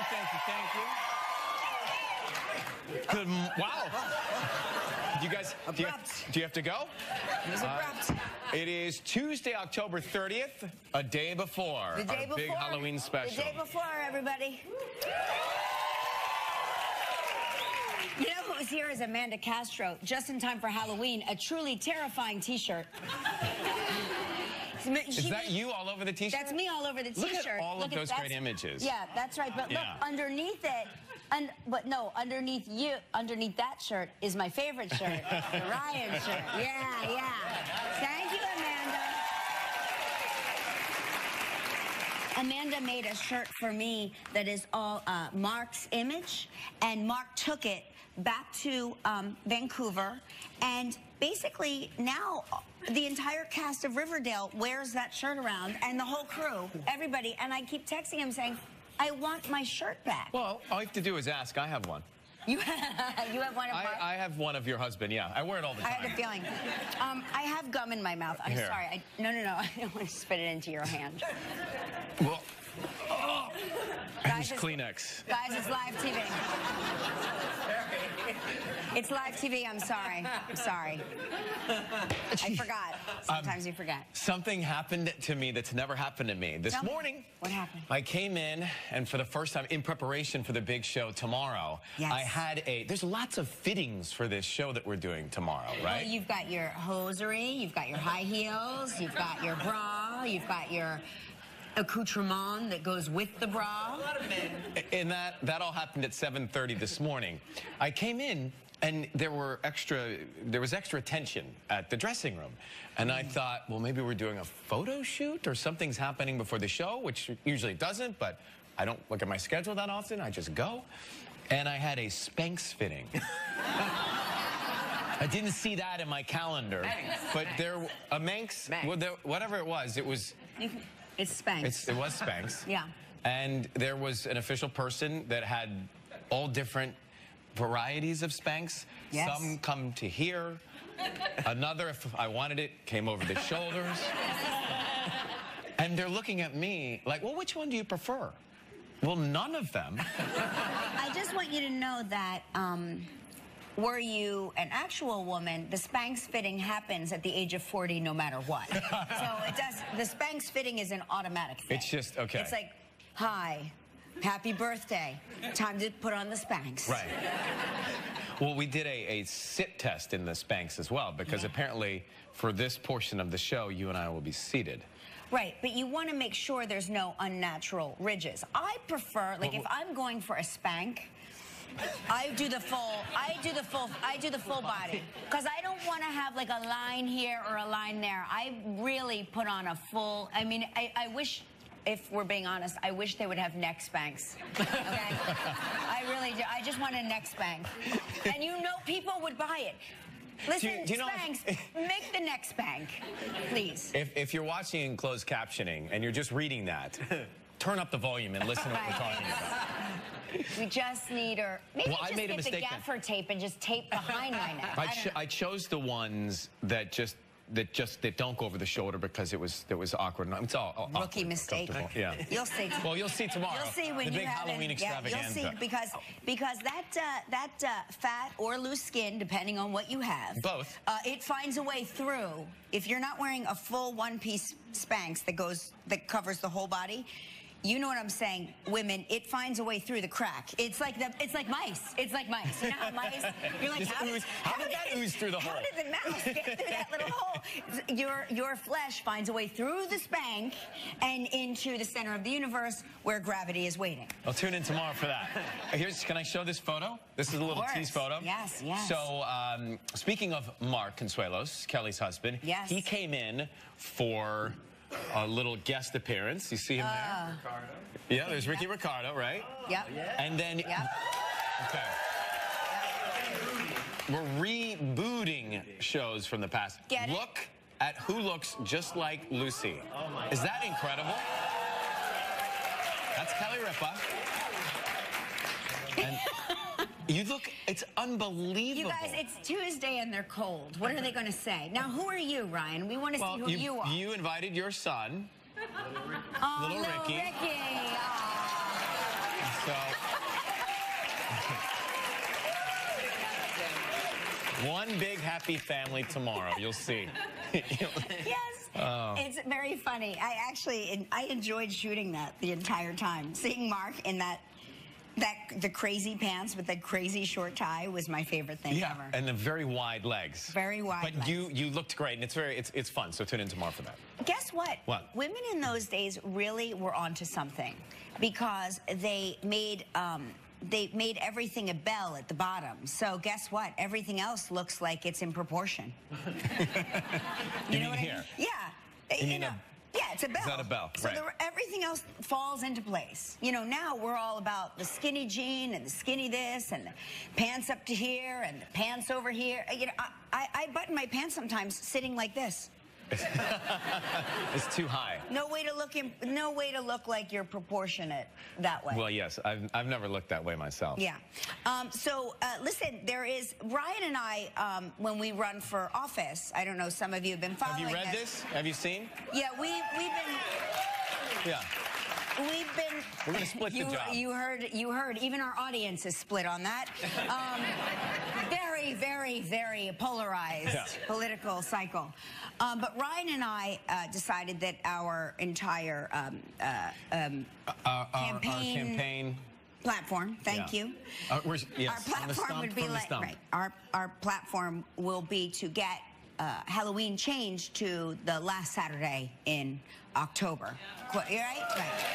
thank you. Good, wow. You guys, do you have to go? It was abrupt. It is Tuesday, October 30th, a day before The day our big before, Halloween special. The day before, everybody. You know who was here is Amanda Castro, just in time for Halloween, a truly terrifying T-shirt. Is that you all over the T-shirt? That's me all over the T-shirt. Look at all of those great images. Yeah, that's right. But look, underneath it, underneath that shirt is my favorite shirt, the Ryan shirt. Yeah. Thank you, Amanda. Amanda made a shirt for me that is all Mark's image, and Mark took it back to Vancouver, and basically now the entire cast of Riverdale wears that shirt around, and the whole crew, everybody, and I keep texting him saying, I want my shirt back. Well, all you have to do is ask. I have one. You have one of Mark? I have one of your husband, yeah. I wear it all the time. I had a feeling. I have gum in my mouth. I'm sorry. No. I don't want to spit it into your hand. Well, guys, Kleenex. Guys, it's live TV. It's live TV. I'm sorry. I forgot. Sometimes you forget. Something happened to me that's never happened to me. This morning, what happened? I came in, and for the first time, in preparation for the big show tomorrow, I had there's lots of fittings for this show that we're doing tomorrow, right? Well, you've got your hosiery, you've got your high heels, you've got your bra, you've got your accoutrement that goes with the bra. And that all happened at 7:30 this morning. I came in, and there was extra attention at the dressing room. And I thought, well, maybe we're doing a photo shoot or something's happening before the show, which usually doesn't, but I don't look at my schedule that often. I just go. And I had a Spanx fitting. I didn't see that in my calendar. But a Manx, whatever it was. It's Spanx. It was Spanx. Yeah. And there was an official person that had all different varieties of Spanx. Yes. Some come to here. Another, if I wanted it, came over the shoulders. And they're looking at me like, well, which one do you prefer? Well, none of them. I just want you to know that were you an actual woman, the Spanx fitting happens at the age of 40 no matter what. So it does. The Spanx fitting is an automatic fit. It's just, okay. It's like, hi, happy birthday. Time to put on the Spanx. Right. Well, we did a sit test in the Spanx as well, because apparently for this portion of the show, you and I will be seated. Right, but you want to make sure there's no unnatural ridges. I prefer, like, if I'm going for a spank, I do the full body, because I don't want to have like a line here or a line there. I really put on a full. I mean, I wish, if we're being honest, I wish they would have neck spanks. Okay, I really do. I just want a neck spank, and you know, people would buy it. Listen, do you know Spanx, make the neck spank, please. If you're watching in closed captioning and you're just reading that, turn up the volume and listen to what we're talking about. We just need her. Maybe I made a just get the gaffer tape and just tape behind my neck. I chose the ones that don't go over the shoulder because it was awkward. It's all rookie mistake. Yeah. You'll see. Well, you'll see tomorrow. You'll see when the you big have Halloween extravaganza. You'll see because that fat or loose skin, depending on what you have, both, it finds a way through. If you're not wearing a full one-piece Spanx that covers the whole body. You know what I'm saying, women, it finds a way through the crack. It's like mice. It's like mice. You know how mice, you're like, how did that ooze through the hole? How did the mouse get through that little hole? Your flesh finds a way through the spank and into the center of the universe where gravity is waiting. I'll tune in tomorrow for that. Can I show this photo? This is a little tease photo. Yes. So, speaking of Mark Consuelos, Kelly's husband, he came in for a little guest appearance. You see him there? Ricardo. Yeah, there's Ricky Ricardo, right? Yep. And then, okay. We're rebooting shows from the past. Look at who looks just like Lucy. Oh my God. Is that incredible? That's Kelly Ripa. And you look, it's unbelievable. You guys, it's Tuesday and they're cold. What are they going to say? Now, who are you, Ryan? We want to see who you are. You invited your son, little Ricky. So One big happy family tomorrow. You'll see. Yes, it's very funny. I enjoyed shooting that the entire time. Seeing Mark in the crazy pants with the crazy short tie was my favorite thing ever. And the very wide legs. Very wide legs. But you looked great, and it's fun. So tune in tomorrow for that. Guess what? What? Women in those days really were onto something because they made everything a bell at the bottom. So guess what? Everything else looks like it's in proportion. You know what here? I mean? Yeah. You know. Yeah, it's a bell. Is that a bell? So right. Everything else falls into place. You know, now we're all about the skinny jean and the skinny this and the pants up to here and the pants over here. You know, I button my pants sometimes sitting like this. It's too high. No way to look like you're proportionate that way. Well, yes, I've never looked that way myself. Yeah. Listen, Ryan and I, when we run for office, I don't know, some of you have been following Have you read this? Have you seen? Yeah, we've been... Yeah. We're going to split the job. You heard. Even our audience is split on that. Very, very, very polarized political cycle. But Ryan and I decided that our entire campaign platform. Thank you. Yes, our platform would be like our platform will be to get Halloween changed to the last Saturday in October. You're right? Right.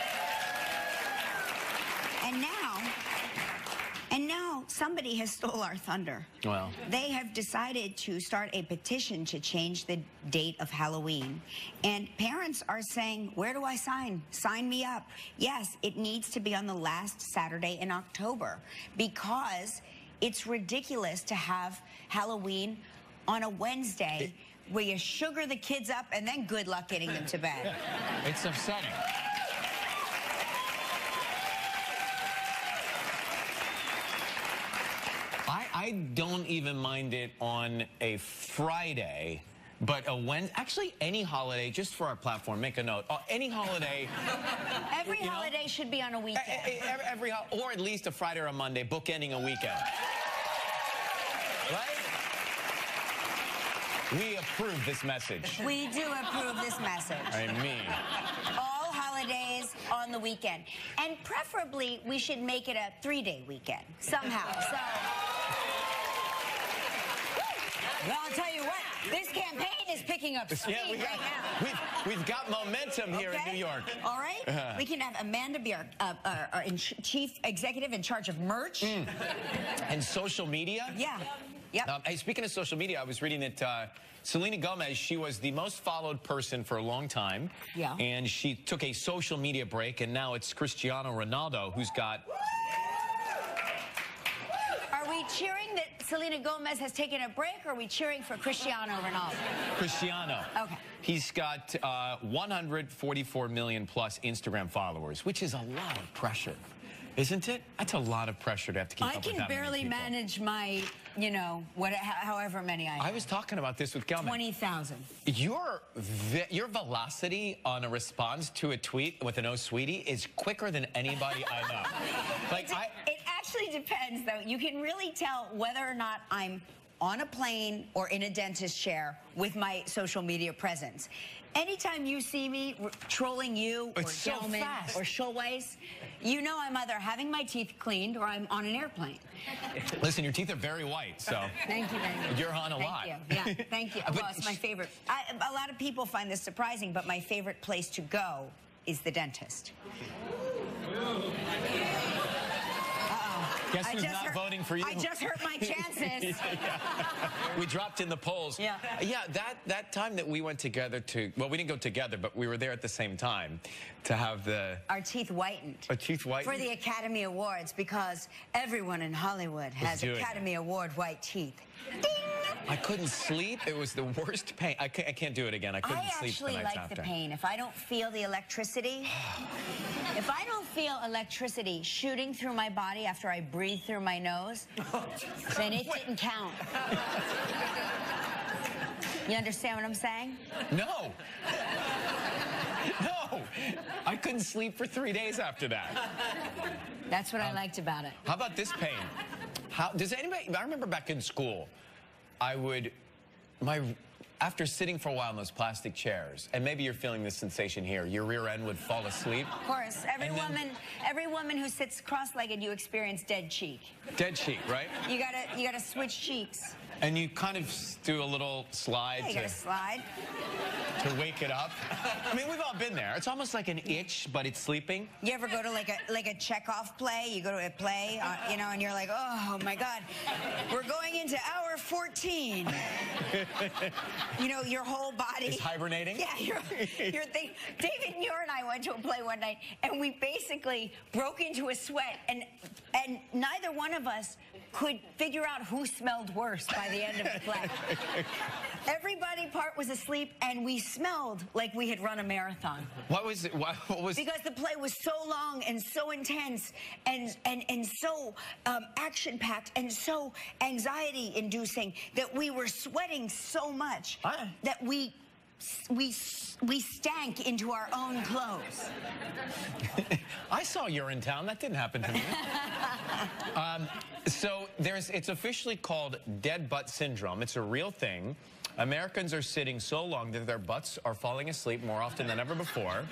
And now somebody has stole our thunder. Well. They have decided to start a petition to change the date of Halloween. And parents are saying, where do I sign? Sign me up. Yes, it needs to be on the last Saturday in October because it's ridiculous to have Halloween on a Wednesday where you sugar the kids up and then good luck getting them to bed. It's upsetting. I don't even mind it on a Friday, but actually any holiday, just for our platform, make a note. Any holiday. Every holiday should be on a weekend. Or at least a Friday or a Monday, bookending a weekend. Right? We approve this message. We do approve this message. I mean. All holidays on the weekend. And preferably, we should make it a 3-day weekend, somehow. So, well, I'll tell you what, this campaign is picking up speed right now. We've got momentum here in New York. All right? We can have Amanda Bjork, chief executive in charge of merch. And social media. Yeah. Yep. Hey, speaking of social media, I was reading that Selena Gomez, she was the most followed person for a long time. Yeah. And she took a social media break, and now it's Cristiano Ronaldo who's got... Are we cheering that Selena Gomez has taken a break, or are we cheering for Cristiano Ronaldo? Cristiano. Okay. He's got 144 million plus Instagram followers, which is a lot of pressure. Isn't it? That's a lot of pressure to have to keep up with that many people. I can barely manage my, however many I have. I was talking about this with Gelman. 20,000. Your velocity on a response to a tweet with an "Oh, sweetie" is quicker than anybody I know. It actually depends, though. You can really tell whether or not I'm on a plane or in a dentist chair with my social media presence. Anytime you see me trolling you or Gelman or Schulweis, you know I'm either having my teeth cleaned or I'm on an airplane. Listen, your teeth are very white, so... Thank you very much. You're on a lot. Thank you. Yeah, thank you. Well, it's my favorite. A lot of people find this surprising, but my favorite place to go is the dentist. Guess who's not voting for you? I just hurt my chances. We dropped in the polls. Yeah. Yeah, that time that we went together well, we didn't go together, but we were there at the same time to have our teeth whitened. Our teeth whitened? For the Academy Awards, because everyone in Hollywood has Academy Award white teeth. Ding! I couldn't sleep. It was the worst pain. I can't do it again. I couldn't sleep the nights after. I actually like the pain. If I don't feel the electricity, if I don't feel electricity shooting through my body after I breathe through my nose, then it didn't count. You understand what I'm saying? No. No. I couldn't sleep for 3 days after that. That's what I liked about it. How about this pain? Does anybody... I remember back in school, I would, after sitting for a while in those plastic chairs, and maybe you're feeling this sensation here, your rear end would fall asleep. Of course, every woman who sits cross-legged, you experience dead cheek. Dead cheek, right? You gotta switch cheeks. And you kind of do a little slide Yeah, you gotta slide. to wake it up. I mean, we've all been there. It's almost like an itch, but it's sleeping. You ever go to like a Chekhov play? You go to a play, you know, and you're like, oh my God, we're going into hour 14. You know, your whole body is hibernating. Yeah, you're thinking. David Muir and I went to a play one night, and we basically broke into a sweat, and neither one of us could figure out who smelled worse by the end of the play. Everybody part was asleep, and we smelled like we had run a marathon. What was it? What was? Because the play was so long and so intense and so action-packed and so anxiety-inducing that we were sweating so much that we stank into our own clothes. I saw Urinetown. That didn't happen to me. So it's officially called dead butt syndrome. It's a real thing. Americans are sitting so long that their butts are falling asleep more often than ever before.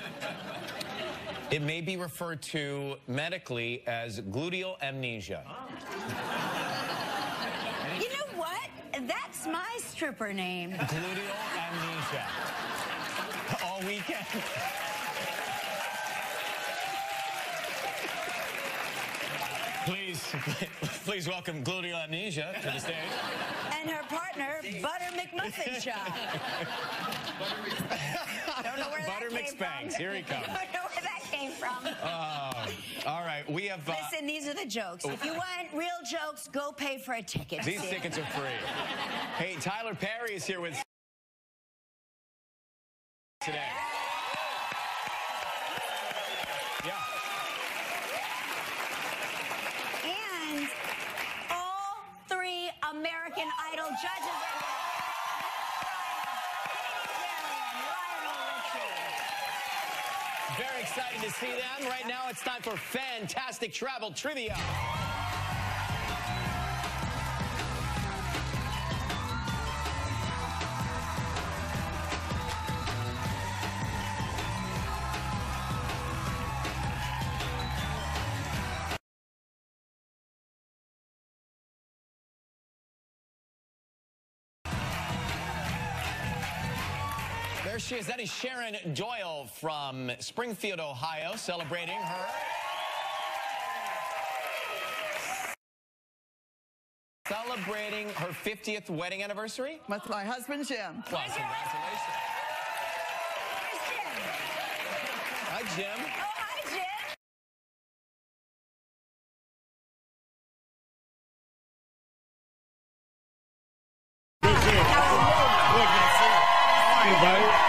It may be referred to medically as gluteal amnesia. You know what? That's my stripper name. Gluteal amnesia. All weekend. Please welcome Gluteal Amnesia to the stage. And her partner, Butter McMuffin Shop. Don't know where Butter that came McSpanks. from. Here he comes. Don't know where that came from. All right, we have... Listen, these are the jokes. If you want real jokes, go pay for a ticket. These tickets are free. Hey, Tyler Perry is here with today. Yeah. And all 3 American Idol judges are here. Very excited to see them. Right now, it's time for Fantastic Travel Trivia. There she is. That is Sharon Doyle from Springfield, Ohio, celebrating her 50th wedding anniversary. With my husband, Jim. Well, congratulations. Hi, Jim. Oh, hi, Jim.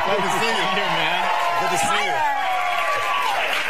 Good to see you. Here, man. Good to see you.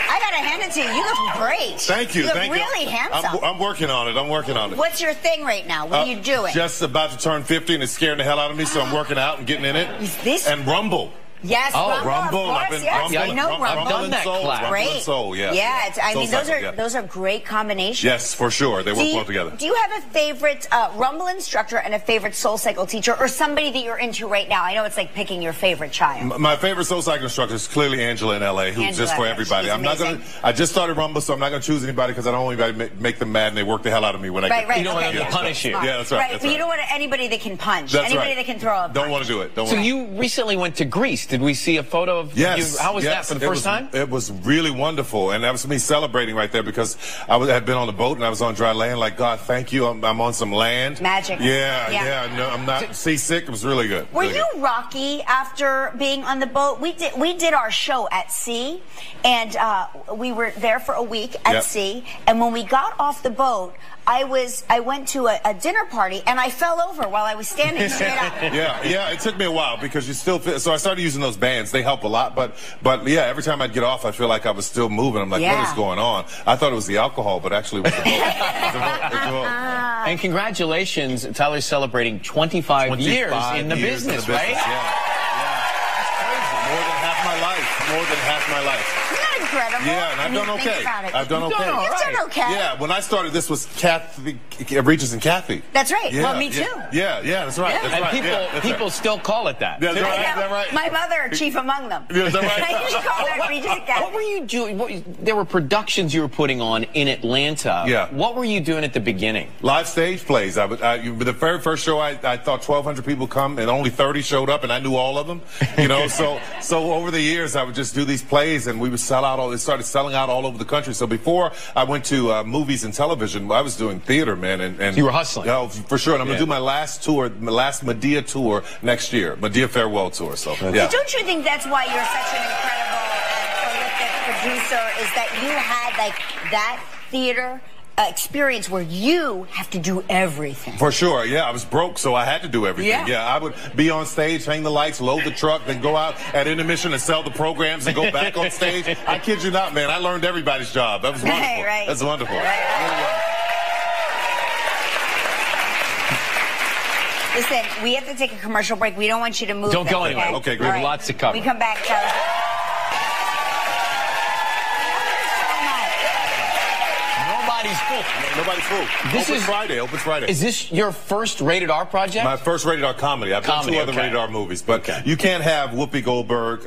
I gotta hand it to you. You look great. Thank you. You look Thank really you. handsome. I'm working on it. I'm working on it. What's your thing right now? What are you doing? Just about to turn 50, and it's scaring the hell out of me, so I'm working out and getting in it. Is this? And Rumble. Yes, Rumble. Of I've course, been yes. Rumble. I know Rumble. I've done that class. Great. Rumble and Soul, yeah. Yeah, I mean, Soul those are great combinations. Yes, for sure. They work well together. Do you have a favorite Rumble instructor and a favorite Soul Cycle teacher, or somebody that you're into right now? I know it's like picking your favorite child. My favorite Soul Cycle instructor is clearly Angela in LA, who's just for everybody. She's I'm not amazing. gonna. I just started Rumble, so I'm not gonna choose anybody because I don't want anybody to make them mad and they work the hell out of me when I get Right. You don't want them to punish you. Yeah, that's right. But you don't want anybody that can punch. That's Anybody right. that can throw a punch. Don't want to do it. Don't So want to. you recently went to Greece. Did we see a photo of you? How was that for the first time? It was really wonderful, and that was me celebrating right there because I had been on the boat and I was on dry land. Like, God, thank you. I'm on some land. Magic. Yeah. No, I'm not seasick. It was really good. Were really you good. rocky after being on the boat? We did our show at sea, and we were there for a week at sea. And when we got off the boat, I went to a dinner party and I fell over while I was standing straight up. Yeah. It took me a while because you still feel. So I started using those bands. They help a lot, but yeah, every time I'd get off, I feel like I was still moving. I'm like, what is going on? I thought it was the alcohol, but actually it was the boat. And congratulations, Tyler's celebrating 25 years in the business, right? Yeah. That's crazy. More than half my life. More than half my life. Isn't that incredible? Yeah, and I've done okay. I've done okay. You've done okay. Yeah, when I started, this was Kathy, Regis and Kathy. That's right. Yeah, well, me too. Yeah, that's right. That's And right. people still call it that. That's right. Is that right? My mother, chief among them. Yeah, is that right? I used to call her Regis and Kathy. What were you doing? There were productions you were putting on in Atlanta. Yeah. What were you doing at the beginning? Live stage plays. The very first show, I thought 1,200 people come, and only 30 showed up, and I knew all of them. You know, so over the years, I would just do these plays, and we would sell out. It started selling out all over the country. So before I went to movies and television, I was doing theater, man. And you were hustling. Yeah, for sure. And I'm gonna do my last Medea tour next year, Medea farewell tour. So yeah. Don't you think that's why you're such an incredible and prolific producer? Is that you had like that theater experience where you have to do everything? For sure, yeah. I was broke, so I had to do everything. Yeah, I would be on stage, hang the lights, load the truck, then go out at intermission and sell the programs and go back on stage. I kid you not, man. I learned everybody's job. That was wonderful. Right. That's wonderful. Listen, we have to take a commercial break. We don't want you to move. Don't go anywhere. Okay, great. We have lots to cover. We come back. Nobody's full. Nobody's full. This Open is Friday. Open Friday. Is this your first rated R project? My first rated R comedy. I've done 2 other rated R movies, but you can't have Whoopi Goldberg,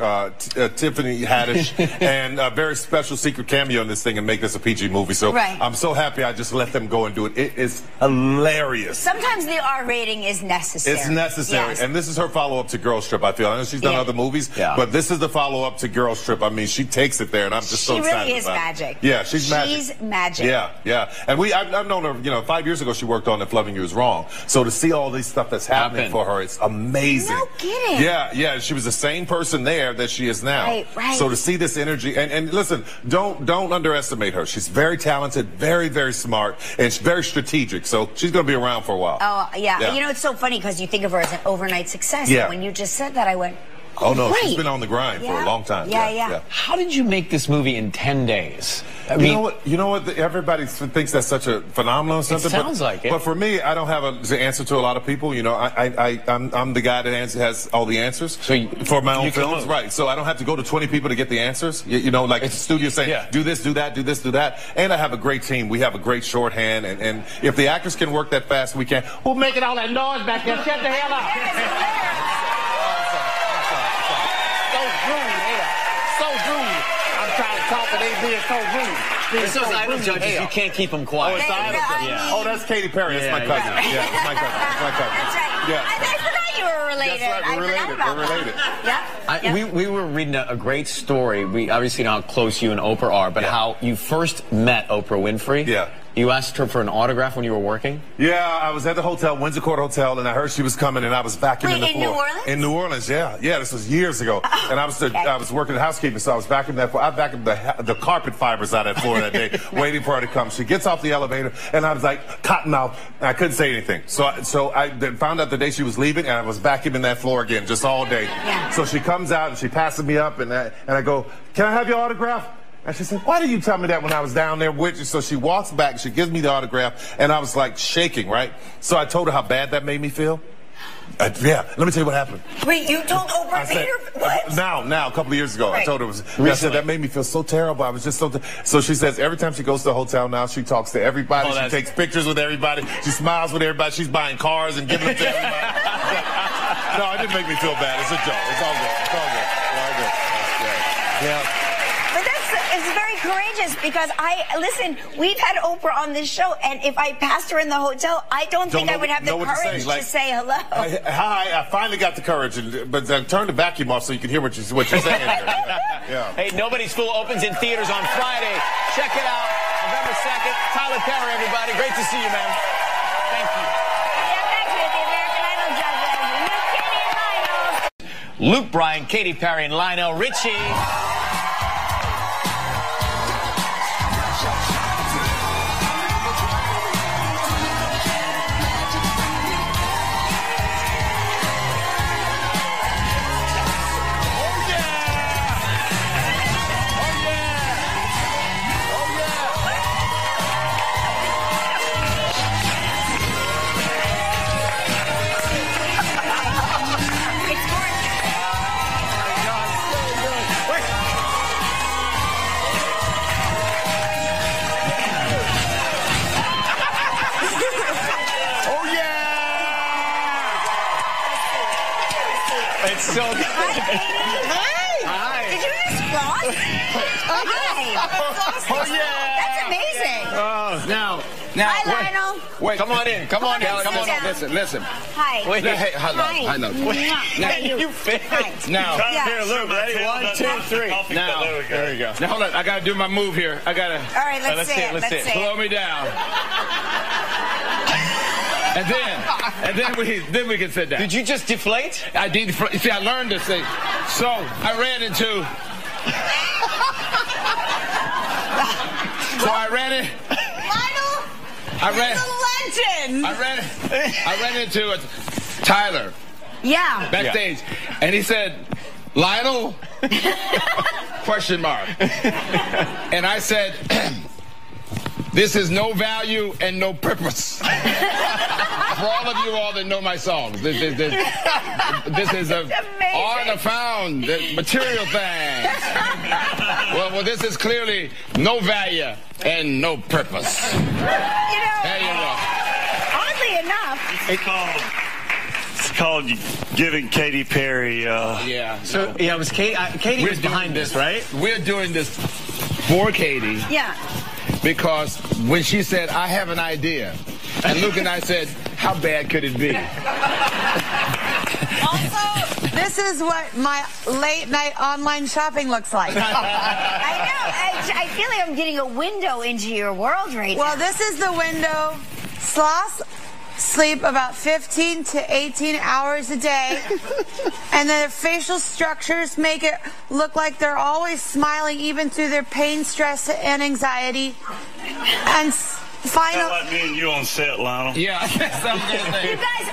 Tiffany Haddish, and a very special secret cameo in this thing and make this a PG movie. So I'm so happy I just let them go and do it. It is hilarious. Sometimes the R rating is necessary. It's necessary. Yes. And this is her follow-up to Girls Trip, I feel. I know she's done other movies, but this is the follow-up to Girls Trip. I mean, she takes it there, and I'm just so excited She really is about magic. Yeah, she's magic. She's magic. Yeah. And I've known her, 5 years ago she worked on If Loving You Is Wrong. So to see all this stuff that's happening for her, it's amazing. No kidding. Yeah. She was the same person there that she is now. Right. So to see this energy, and listen, don't underestimate her. She's very talented, very, very smart, and she's very strategic. So she's going to be around for a while. Oh, yeah. You know, it's so funny because you think of her as an overnight success. Yeah. When you just said that, I went, oh, no, great. she's been on the grind for a long time. Yeah. How did you make this movie in 10 days? I mean, you know what? Everybody thinks that's such a phenomenon. Something, it sounds like it. But for me, I don't have the answer to a lot of people. You know, I'm the guy that has all the answers for my own films. Right. So I don't have to go to 20 people to get the answers. You know, like the studio saying, do this, do that, do this, do that. And I have a great team. We have a great shorthand. And if the actors can work that fast, we can. Who's making all that noise back there? Shut the hell up. So rude. I'm trying to talk and they being so rude. It's those idol judges, you can't keep them quiet. Oh, it's the idol judges. Oh, that's Katy Perry. That's my cousin. Yeah, it's my cousin. It's my cousin. That's right. Yeah. I forgot you were related. That's right. We're related. Yeah. We were reading a great story. We obviously know how close you and Oprah are, but how you first met Oprah Winfrey. Yeah. You asked her for an autograph when you were working? Yeah, I was at the hotel, Windsor Court Hotel, and I heard she was coming, and I was vacuuming the floor. In New Orleans? In New Orleans, yeah. Yeah, this was years ago. And I was working in housekeeping, so I was vacuuming that floor. I vacuumed the carpet fibers out of that floor that day, waiting for her to come. She gets off the elevator, and I was like, cottonmouth, and I couldn't say anything. So I then found out the day she was leaving, and I was vacuuming that floor again, just all day. Yeah. So she comes out, and she passes me up, and I go, can I have your autograph? And she said, why did you tell me that when I was down there with you? So she walks back, she gives me the autograph, and I was like shaking, right? So I told her how bad that made me feel. Yeah, let me tell you what happened. Wait, you told Oprah Peter? What? Now, a couple of years ago, I told her. I said, that made me feel so terrible. I was just so she says every time she goes to the hotel now, she talks to everybody. She takes pictures with everybody. She smiles with everybody. She's buying cars and giving them to everybody. No, it didn't make me feel bad. It's a joke. It's all good. It's all good. It's all good. Yeah. It's very courageous because listen, we've had Oprah on this show, and if I passed her in the hotel, I don't think I would have the courage to say hello. Hi, I finally got the courage, but I turned the vacuum off so you can hear what you're saying. Yeah. Hey, Nobody's Fool opens in theaters on Friday. Check it out, November 2nd. Tyler Perry, everybody. Great to see you, man. Thank you. Yeah, thank you, the American Idol judges. Luke Bryan, Katy Perry, and Lionel Richie. Hi. Did you just floss? Hi. Oh, yeah. That's amazing. Now, Hi, Lionel. wait. Come on in. Come on in. Come Come on down. in. Listen. Hi. Wait. Hey, I know. Mwah. You fit. Now, Yeah. here, look, ready? 1, 2, 3. Now, There we go. now hold on. I gotta do my move here. I gotta All right, let's see it. let's see it. slow me down. And then we can sit down. Did you just deflate? I did. See, I learned this thing. So I ran into. So I ran in. Lionel. I ran. Legend. I ran into Tyler Yeah. backstage, and he said, "Lionel?" Question mark. And I said, "This is no value and no purpose." For all of you all that know my songs, this is a art of found material things. Well, this is clearly no value and no purpose. You know, There you go. oddly enough, It's called giving Katy Perry. Yeah. So yeah, it was Katie was behind this, right? We're doing this for Katie yeah. because when she said, "I have an idea," and Luke and I said, "How bad could it be?" Also, this is what my late night online shopping looks like. I know. I feel like I'm getting a window into your world right Well, now. this is the window. Sloths sleep about 15 to 18 hours a day, and their facial structures make it look like they're always smiling even through their pain, stress, and anxiety. And Sound finally, like me and you on set, Lionel. Yeah. You guys,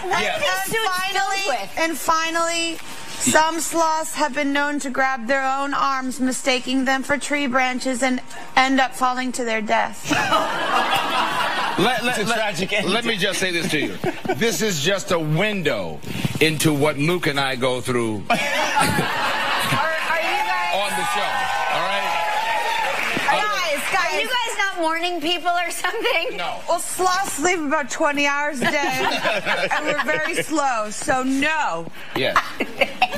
what are these suits filled with? and finally, some sloths have been known to grab their own arms, mistaking them for tree branches, and end up falling to their death. It's a tragic ending. Let me just say this to you. This is just a window into what Luke and I go through Are you guys? on the show. All right? Are you guys not morning people or something? No. Well, sloths sleep about 20 hours a day, and we're very slow, so no. Yes.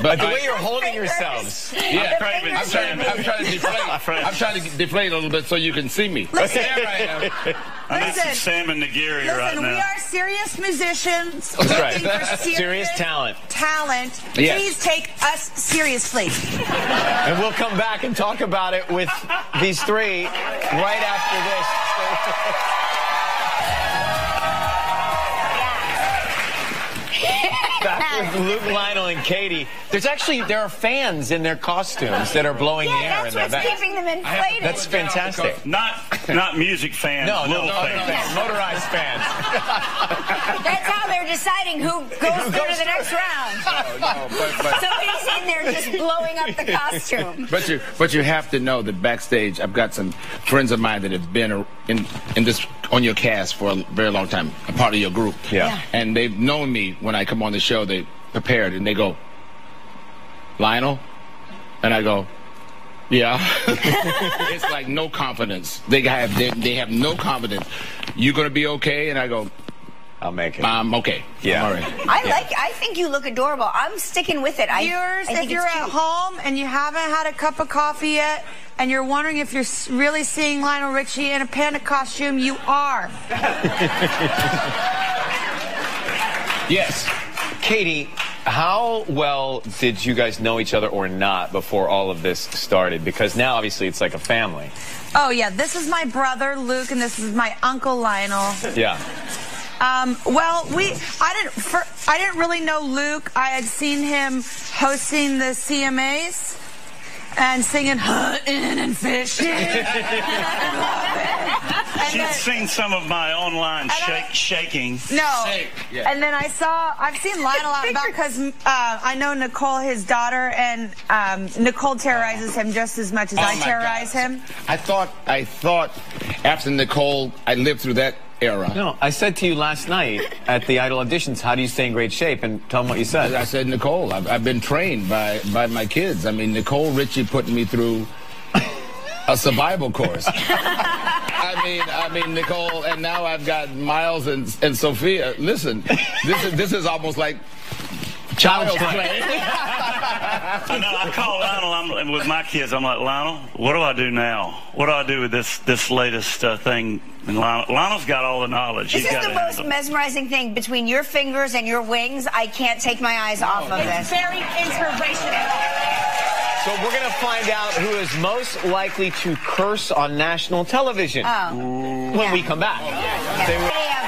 But the way you're holding yourselves. Yeah. Craving I'm trying to deflate. I'm trying to deflate a little bit so you can see me. Listen. There I am. I need some Listen. salmon nigiri right Listen, now. we are serious musicians That's looking right. for Serious talent. talent. Yes. Please take us seriously. And we'll come back and talk about it with these three right after this. Back with Luke, Lionel, and Katie. There are fans in their costumes that are blowing the air Yeah, in that's there. what's keeping them inflated. That's fantastic. Not music fans, No, little fans. fans, motorized fans. That's how they're deciding who goes through to the next round. But Somebody's in there just blowing up the costume. but you have to know that backstage, I've got some friends of mine that have been in this on your cast for a very long time, a part of your group. Yeah. And they've known me when I come on the show. They prepared and they go, "Lionel," and I go, "Yeah." It's like no confidence. They have no confidence. "You gonna be okay?" And I go, I'll make it. "I'm okay. Yeah. I'm all right." I think you look adorable. I'm sticking with it. Viewers, I think if you're it's at cute. home and you haven't had a cup of coffee yet, and you're wondering if you're really seeing Lionel Richie in a panda costume, you are. Yes. Katie, how well did you guys know each other or not before all of this started? Because now, obviously, it's like a family. Oh yeah, this is my brother Luke, and this is my uncle Lionel. Yeah. Well, I didn't really know Luke. I had seen him hosting the CMAs and singing hunting and fishing. She'd seen some of my online shaking. No. Yeah. And then I've seen Lionel out and about because I know Nicole, his daughter, and Nicole terrorizes him just as much as I my terrorize God. him. I thought after Nicole, I lived through that era. No, I said to you last night at the Idol auditions, how do you stay in great shape? And tell them what you said. I said, Nicole, I've been trained by my kids. I mean, Nicole Richie put me through a survival course. I mean, Nicole, and now I've got Miles and Sophia. Listen, this is almost like Child's play. I know. I call Lionel. I'm with my kids. I'm like, Lionel, what do I do now? What do I do with this latest thing? And Lionel's got all the knowledge. This is the most mesmerizing thing. Between your fingers and your wings, I can't take my eyes off of this. It's very inspirational. So we're going to find out who is most likely to curse on national television when we come back.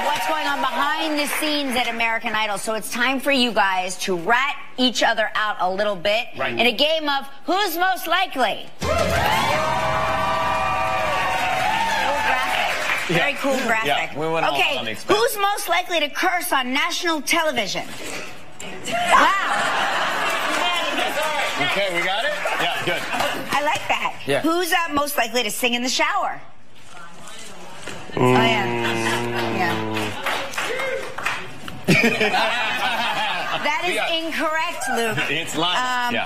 What's going on behind the scenes at American Idol. So it's time for you guys to rat each other out a little bit in a game of who's most likely. Very cool graphic. Yeah, we went all on okay, the expense. who's most likely to curse on national television? Wow. Okay, we got it? Yeah, good. I like that. Yeah. Who's most likely to sing in the shower? Oh, yeah. That is incorrect, Luke. It's Lionel.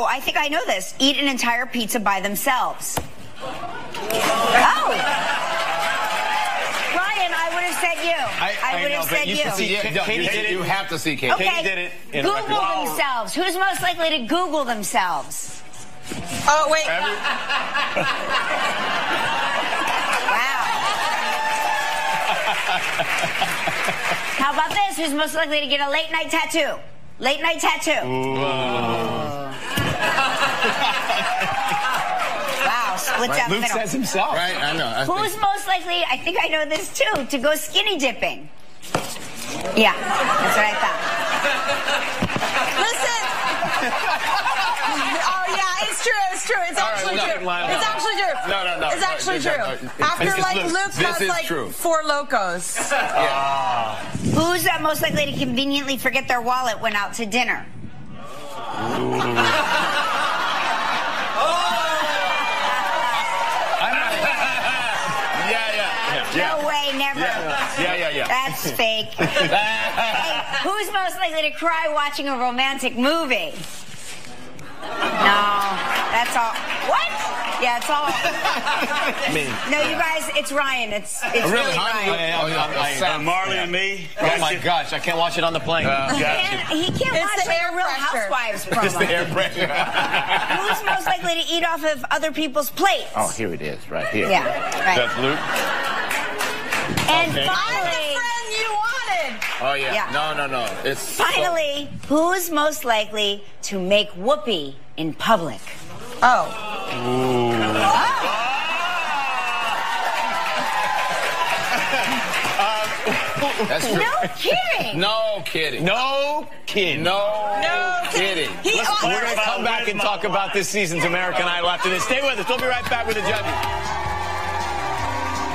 I think I know this. Eat an entire pizza by themselves. Oh. Ryan, I would have said you. I would have said you. Katie did it. You have to see Katie. Okay. Katie did it. Google themselves. Who's most likely to Google themselves? Oh, wait. Wow. How about this? Who's most likely to get a late night tattoo? Late night tattoo. Wow, split down the Luke middle. says himself. Right, I know. Who's most likely, I think I know this too, to go skinny dipping? Yeah, that's what I thought. Listen. Oh, yeah, it's true. It's true. It's actually true. It's actually true. No. It's actually true. After, Luke has, 4 Locos. Who's most likely to conveniently forget their wallet when out to dinner? No way, never. Yeah. That's fake. Hey, who's most likely to cry watching a romantic movie? No, that's all. What? Yeah, it's all. No, you guys, it's Ryan. It's really Ryan. Marley and Me. Oh my gosh, I can't watch it on the plane. He can't watch the air Real pressure. Housewives promo. It's the air pressure. Who's most likely to eat off of other people's plates? Oh, here it is, right here. Yeah, right. That's Luke. And I'm the finally, friend you wanted. Oh, yeah. Yeah. No. It's finally, who's most likely to make whoopee in public? Oh. That's true. No kidding. No kidding. No kidding. No kidding. We're going to come back and talk about this season's American Idol after this. Stay with us. We'll be right back with the judges.